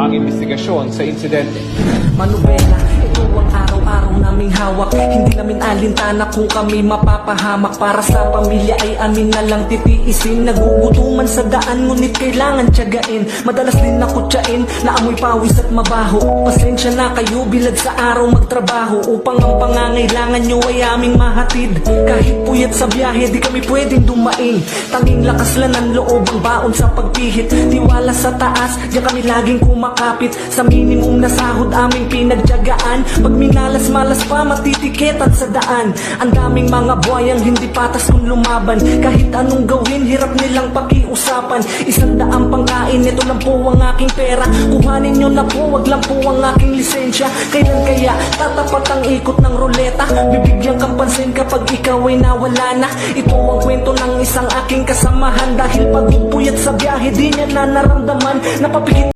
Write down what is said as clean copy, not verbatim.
ang investigasyon sa insidente. Manubela, ito ang araw-araw naming hawak. Hindi namin alintana kung kami mapapahamak. Para sa pamilya ay amin na lang titiisin. Nagugutuman sa daan ngunit kailangan tiyagain. Madalas din nakutsain na amoy pawis at mabaho. Pasensya na kayo bilad sa araw magtrabaho upang ang pangangailangan nyo ay aming mahatid. Kahit puyat sa biyahe di kami pwedeng dumaing. Tanging lakas lang ng loob ang baon sa pagpihit. Tiwala sa taas, diyan kami laging kumakapit. Sa minimum na sahod aming pinagtiyagaan. Pag minalas-malas pa matitiketan sa daan. Ang daming mga buhayang hindi patas kung lumaban. Kahit anong gawin hirap nilang pakiusapan. 100 pangkain, ito lang po ang aking pera. Kuhanin nyo na po, wag lang po ang aking lisensya. Kailan kaya tatapat ang ikot ng ruleta? Bibigyan kang pansin kapag ikaw ay nawala na. Ito ang kwento ng isang aking kasamahan. Dahil pagpupuyat sa biyahe di niya na naramdaman. Napapikit